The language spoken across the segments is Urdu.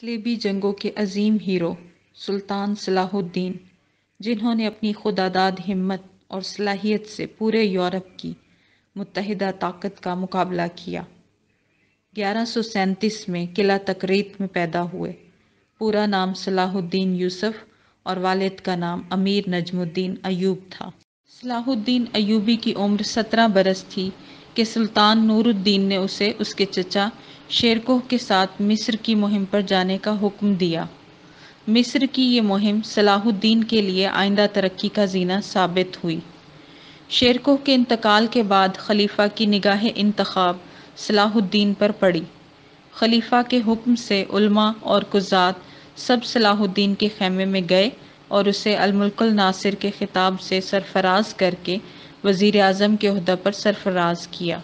صلیبی جنگوں کے عظیم ہیرو سلطان صلاح الدین، جنہوں نے اپنی خودداد ہمت اور صلاحیت سے پورے یورپ کی متحدہ طاقت کا مقابلہ کیا۔ 1137 میں قلعہ تکریت میں پیدا ہوئے۔ پورا نام صلاح الدین یوسف اور والد کا نام امیر نجم الدین ایوب تھا۔ صلاح الدین ایوبی کی عمر 17 برس تھی کہ سلطان نور الدین نے اسے اس کے چچا شیرکوہ کے ساتھ مصر کی مہم پر جانے کا حکم دیا۔ مصر کی یہ مہم صلاح الدین کے لیے آئندہ ترقی کا زینہ ثابت ہوئی۔ شیرکوہ کے انتقال کے بعد خلیفہ کی نگاہ انتخاب صلاح الدین پر پڑی۔ خلیفہ کے حکم سے علماء اور قضات سب صلاح الدین کے خیمے میں گئے اور اسے الملک الناصر کے خطاب سے سرفراز کر کے وزیر اعظم کے عہدہ پر سرفراز کیا۔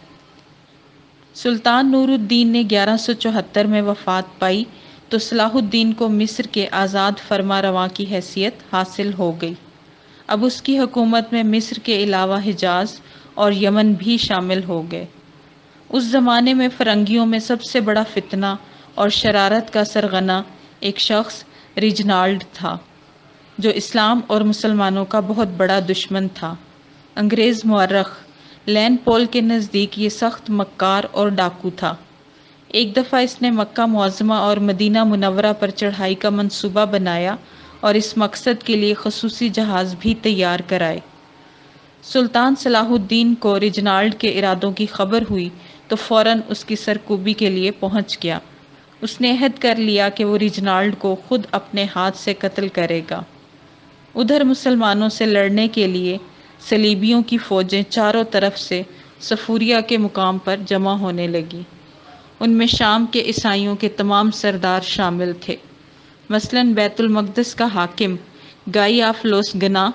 سلطان نور الدین نے 1174 میں وفات پائی تو صلاح الدین کو مصر کے آزاد فرما رواں کی حیثیت حاصل ہو گئی۔ اب اس کی حکومت میں مصر کے علاوہ حجاز اور یمن بھی شامل ہو گئے۔ اس زمانے میں فرنگیوں میں سب سے بڑا فتنہ اور شرارت کا سرغنہ ایک شخص ریجنالڈ تھا، جو اسلام اور مسلمانوں کا بہت بڑا دشمن تھا۔ انگریز مورخ لین پول کے نزدیک یہ سخت مکار اور ڈاکو تھا۔ ایک دفعہ اس نے مکہ معظمہ اور مدینہ منورہ پر چڑھائی کا منصوبہ بنایا اور اس مقصد کے لیے خصوصی جہاز بھی تیار کرائے۔ سلطان صلاح الدین کو ریجنالڈ کے ارادوں کی خبر ہوئی تو فوراً اس کی سرکوبی کے لیے پہنچ گیا۔ اس نے عہد کر لیا کہ وہ ریجنالڈ کو خود اپنے ہاتھ سے قتل کرے گا۔ ادھر مسلمانوں سے لڑنے کے لیے صلیبیوں کی فوجیں چاروں طرف سے صفوریہ کے مقام پر جمع ہونے لگیں۔ ان میں شام کے عیسائیوں کے تمام سردار شامل تھے، مثلاً بیت المقدس کا حاکم گائی آف لوس گنا،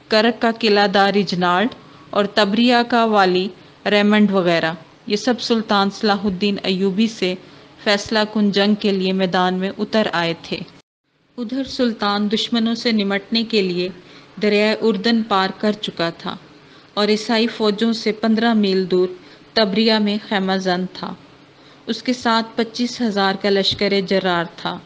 کرک کا قلعہ دار ریجنالڈ اور تبریہ کا والی ریمنڈ وغیرہ۔ یہ سب سلطان صلاح الدین ایوبی سے فیصلہ کن جنگ کے لیے میدان میں اتر آئے تھے۔ ادھر سلطان دشمنوں سے نمٹنے کے لیے دریائے اردن پار کر چکا تھا اور عیسائی فوجوں سے 15 میل دور تبریہ میں خیمہ زن تھا۔ اس کے ساتھ 25,000 کا لشکر جرار تھا۔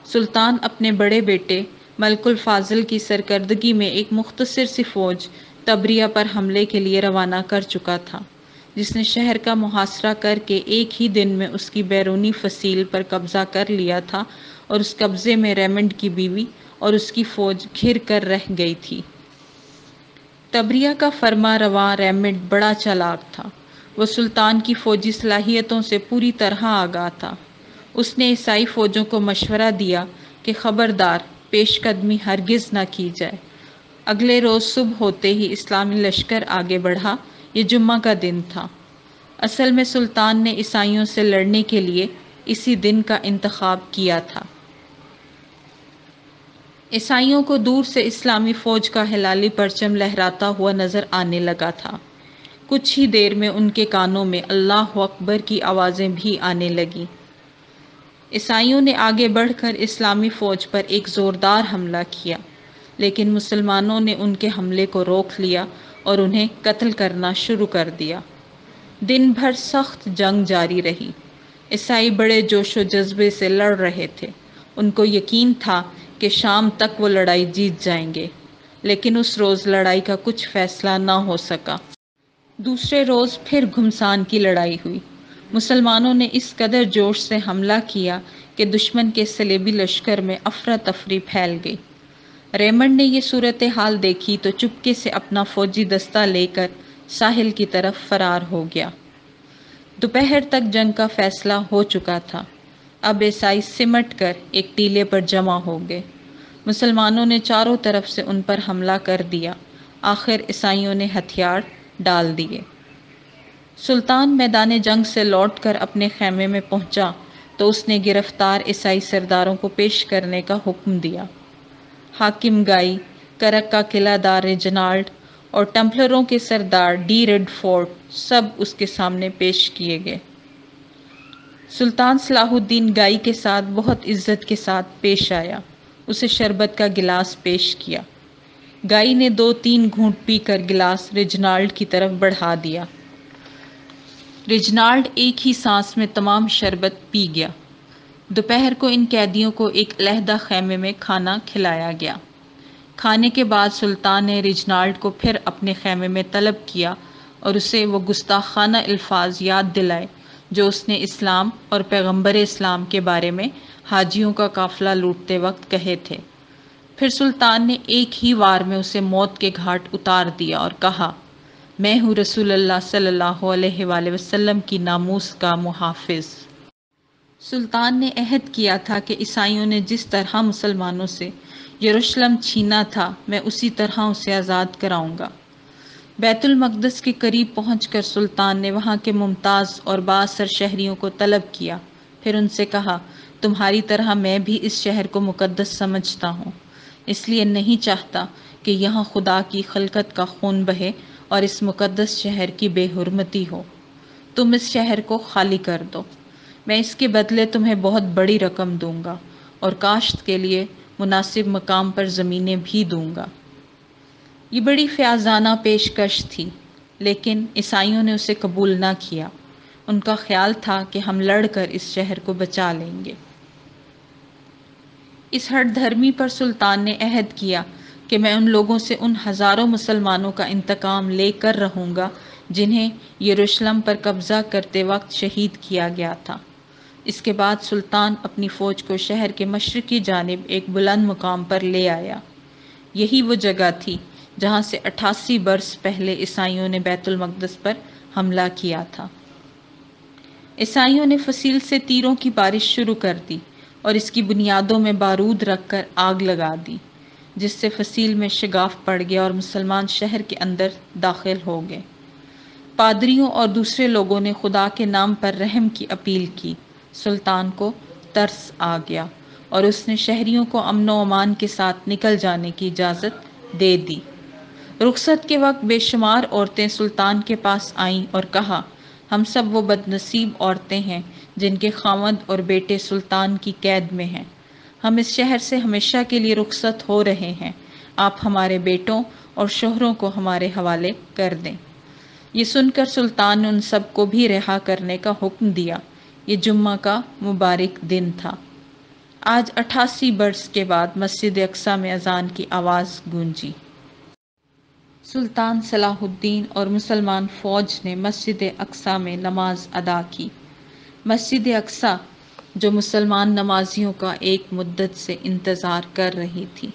سلطان اپنے بڑے بیٹے ملک الفاضل کی سرکردگی میں ایک مختصر سی فوج تبریہ پر حملے کے لیے روانہ کر چکا تھا، جس نے شہر کا محاصرہ کر کے ایک ہی دن میں اس کی بیرونی فصیل پر قبضہ کر لیا تھا اور اس قبضے میں ریمنڈ کی بیوی اور اس کی فوج گھر کر رہ گئی تھی۔ تبریہ کا فرما رواں ریمنڈ بڑا چالاک تھا۔ وہ سلطان کی فوجی صلاحیتوں سے پوری طرح آگاہ تھا۔ اس نے عیسائی فوجوں کو مشورہ دیا کہ خبردار، پیش قدمی ہرگز نہ کی جائے۔ اگلے روز صبح ہوتے ہی اسلامی لشکر آگے بڑھا۔ یہ جمعہ کا دن تھا۔ اصل میں سلطان نے عیسائیوں سے لڑنے کے لیے اسی دن کا انتخاب کیا تھا۔ عیسائیوں کو دور سے اسلامی فوج کا ہلالی پرچم لہراتا ہوا نظر آنے لگا تھا۔ کچھ ہی دیر میں ان کے کانوں میں اللہ اکبر کی آوازیں بھی آنے لگیں۔ عیسائیوں نے آگے بڑھ کر اسلامی فوج پر ایک زوردار حملہ کیا، لیکن مسلمانوں نے ان کے حملے کو روک لیا اور انہیں قتل کرنا شروع کر دیا۔ دن بھر سخت جنگ جاری رہی۔ عیسائی بڑے جوش و جذبے سے لڑ رہے تھے۔ ان کو یقین تھا کہ شام تک وہ لڑائی جیت جائیں گے، لیکن اس روز لڑائی کا کچھ فیصلہ نہ ہو سکا۔ دوسرے روز پھر گھمسان کی لڑائی ہوئی۔ مسلمانوں نے اس قدر جوش سے حملہ کیا کہ دشمن کے صلیبی لشکر میں افراتفری پھیل گئی۔ ریمنڈ نے یہ صورتحال دیکھی تو چپکے سے اپنا فوجی دستہ لے کر ساحل کی طرف فرار ہو گیا۔ دوپہر تک جنگ کا فیصلہ ہو چکا تھا۔ اب عیسائی سمٹ کر ایک ٹیلے پر جمع ہو گئے۔ مسلمانوں نے چاروں طرف سے ان پر حملہ کر دیا۔ آخر عیسائیوں نے ہتھیار ڈال دیے۔ سلطان میدان جنگ سے لوٹ کر اپنے خیمے میں پہنچا تو اس نے گرفتار عیسائی سرداروں کو پیش کرنے کا حکم دیا۔ حاکم گائی، کرک کا قلعہ دار ریجنالڈ اور ٹمپلروں کے سردار ڈی ریڈ فورٹ سب اس کے سامنے پیش کیے گئے۔ سلطان صلاح الدین گائی کے ساتھ بہت عزت کے ساتھ پیش آیا۔ اسے شربت کا گلاس پیش کیا۔ گائی نے 2-3 گھونٹ پی کر گلاس ریجنالڈ کی طرف بڑھا دیا۔ ریجنالڈ ایک ہی سانس میں تمام شربت پی گیا۔ دوپہر کو ان قیدیوں کو ایک علیحدہ خیمے میں کھانا کھلایا گیا۔ کھانے کے بعد سلطان نے ریجنالڈ کو پھر اپنے خیمے میں طلب کیا اور اسے وہ گستاخانہ الفاظ یاد دلائے جو اس نے اسلام اور پیغمبر اسلام کے بارے میں حاجیوں کا قافلہ لوٹتے وقت کہے تھے۔ پھر سلطان نے ایک ہی وار میں اسے موت کے گھاٹ اتار دیا اور کہا، میں ہوں رسول اللہ صلی اللہ علیہ وآلہ وسلم کی ناموس کا محافظ۔ سلطان نے عہد کیا تھا کہ عیسائیوں نے جس طرح مسلمانوں سے یروشلم چھینا تھا میں اسی طرح اسے آزاد کراؤں گا۔ بیت المقدس کے قریب پہنچ کر سلطان نے وہاں کے ممتاز اور بااثر شہریوں کو طلب کیا، پھر ان سے کہا، تمہاری طرح میں بھی اس شہر کو مقدس سمجھتا ہوں، اس لیے نہیں چاہتا کہ یہاں خدا کی خلقت کا خون بہے اور اس مقدس شہر کی بے حرمتی ہو۔ تم اس شہر کو خالی کر دو، میں اس کے بدلے تمہیں بہت بڑی رقم دوں گا اور کاشت کے لیے مناسب مقام پر زمینیں بھی دوں گا۔ یہ بڑی فیاضانہ پیشکش تھی، لیکن عیسائیوں نے اسے قبول نہ کیا۔ ان کا خیال تھا کہ ہم لڑ کر اس شہر کو بچا لیں گے۔ اس ہٹ دھرمی پر سلطان نے عہد کیا کہ میں ان لوگوں سے ان ہزاروں مسلمانوں کا انتقام لے کر رہوں گا جنہیں یروشلم پر قبضہ کرتے وقت شہید کیا گیا تھا۔ اس کے بعد سلطان اپنی فوج کو شہر کے مشرقی جانب ایک بلند مقام پر لے آیا۔ یہی وہ جگہ تھی جہاں سے 88 برس پہلے عیسائیوں نے بیت المقدس پر حملہ کیا تھا۔ عیسائیوں نے فصیل سے تیروں کی بارش شروع کر دی اور اس کی بنیادوں میں بارود رکھ کر آگ لگا دی، جس سے فصیل میں شگاف پڑ گیا اور مسلمان شہر کے اندر داخل ہو گئے۔ پادریوں اور دوسرے لوگوں نے خدا کے نام پر رحم کی اپیل کی۔ سلطان کو ترس آ گیا اور اس نے شہریوں کو امن و امان کے ساتھ نکل جانے کی اجازت دے دی۔ رخصت کے وقت بے شمار عورتیں سلطان کے پاس آئیں اور کہا، ہم سب وہ بد نصیب عورتیں ہیں جن کے خاوند اور بیٹے سلطان کی قید میں ہیں۔ ہم اس شہر سے ہمیشہ کے لیے رخصت ہو رہے ہیں، آپ ہمارے بیٹوں اور شوہروں کو ہمارے حوالے کر دیں۔ یہ سن کر سلطان نے ان سب کو بھی رہا کرنے کا حکم دیا۔ یہ جمعہ کا مبارک دن تھا۔ آج 88 برس کے بعد مسجد اقصیٰ میں اذان کی آواز گونجی۔ سلطان صلاح الدین اور مسلمان فوج نے مسجد اقصیٰ میں نماز ادا کی۔ مسجد اقصیٰ جو مسلمان نمازیوں کا ایک مدت سے انتظار کر رہی تھی۔